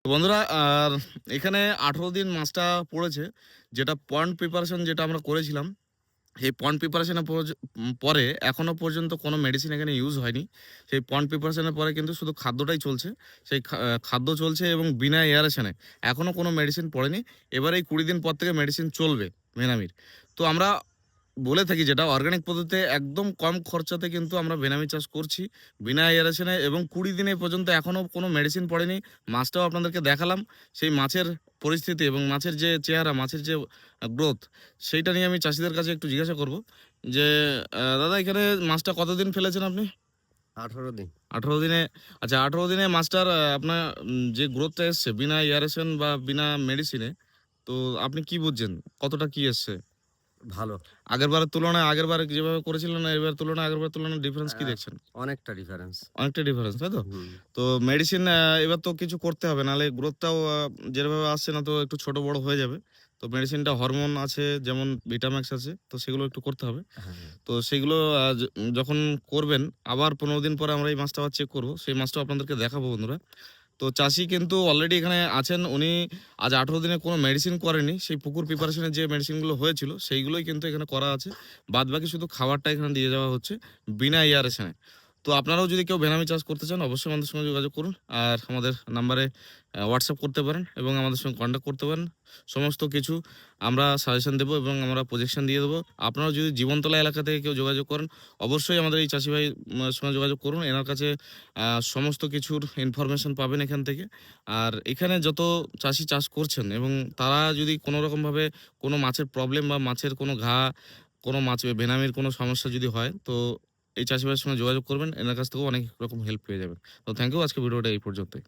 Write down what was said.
তো বন্ধুরা আর এখানে ১৮ দিন মাছটা পড়েছে। যেটা পন্ড প্রিপারেশন যেটা আমরা করেছিলাম, সেই পন্ড প্রিপারেশন এর পরে এখনো পর্যন্ত কোনো মেডিসিন এখানে ইউজ হয়নি। সেই পন্ড প্রিপারেশন এর পরে কিন্তু শুধু খাদ্যটাই চলছে। সেই খাদ্য চলছে এবং বিনা এয়ারেশন এ এখনো কোনো মেডিসিন পড়েনি। এবার এই ২০ দিন পর থেকে মেডিসিন চলবে ভেনামির। তো আমরা বলে থাকি যেটা অর্গানিক পদ্ধতিতে একদম কম খরচাতে কিন্তু আমরা বেনামি চাষ করছি। বিনা এয়ারেশনে এবং ২০ দিন পর্যন্ত এখনো কোনো মেডিসিন পড়েনি। মাছটাও আপনাদেরকে দেখালাম। সেই মাছের পরিস্থিতি এবং মাছের যে চেহারা, মাছের যে গ্রোথ সেইটা নিয়ে আমি চাষীদের কাছে একটু জিজ্ঞাসা করব যে, দাদা এখানে মাছটা কতদিন ফেলেছেন আপনি? ১৮ দিন। ১৮ দিনে আচ্ছা ১৮ দিনে মাছটার আপনার যে গ্রোথটা এসছে বিনা এয়ারেশন বা বিনা মেডিসিনে, তো আপনি কি বুঝছেন? কতটা কি এসছে? ভালো। আগেরবারের তুলনায় আগেরবার যেভাবে করেছিলেন এবার তুলনায় আগেরবারের তুলনায় ডিফারেন্স কি অ্যা দেখছেন? অনেকটা ডিফারেন্স। অনেকটা ডিফারেন্স, তাই তো? হুম। তো মেডিসিন এবার তো কিছু করতে হবে নাহলে গ্রোথটাও যেভাবে আসছে না তো একটু ছোট বড় হয়ে যাবে। তো মেডিসিনটা হরমোন আছে যেমন ভিটাম্যাক্স আছে তো সেগুলো একটু করতে হবে। হ্যাঁ, তো সেগুলো যখন করবেন আবার ১৫ দিন পরে আমরা এই মাছটা আবার চেক করব। সেই মাছটাও আপনাদেরকে দেখাবো বন্ধুরা। তো চাষী কিন্তু অলরেডি এখানে আছেন। উনি আজ ১৮ দিনে কোনো মেডিসিন করেনি। সেই পুকুর প্রিপারেশন এর যে মেডিসিনগুলো হয়েছিল সেইগুলোই কিন্তু এখানে করা আছে। বাদবাকি শুধু খাবারটা এখানে দিয়ে যাওয়া হচ্ছে বিনা এয়ারেশনে। তো আপনারাও যদি কেউ ভেনামি চাষ করতে চান অবশ্যই আমাদের সঙ্গে যোগাযোগ করুন। আর আমাদের নাম্বারে WhatsApp করতে পারেন এবং আমাদের সঙ্গে কনট্যাক্ট করতে পারেন। সমস্ত কিছু আমরা সাজেশন দেব এবং আমরা প্রজেকশন দিয়ে দেবো। আপনারাও যদি জীবনতলা এলাকা থেকে কেউ যোগাযোগ করেন অবশ্যই আমাদের এই চাষী ভাই সঙ্গে যোগাযোগ করুন। এনার কাছে সমস্ত কিছুর ইনফরমেশন পাবেন এখান থেকে। আর এখানে যত চাষী চাষ করছেন এবং তারা যদি কোনো রকমভাবে কোনো মাছের প্রবলেম বা মাছের কোনো কোনো মাছ বেনামির কোনো সমস্যা যদি হয় তো এই চাষী ভাইয়ের সঙ্গে যোগাযোগ করবেন। এনার কাছ থেকেও অনেক রকম হেল্প পেয়ে যাবেন। তো থ্যাংক ইউ। আজকে ভিডিওটা এই পর্যন্তই।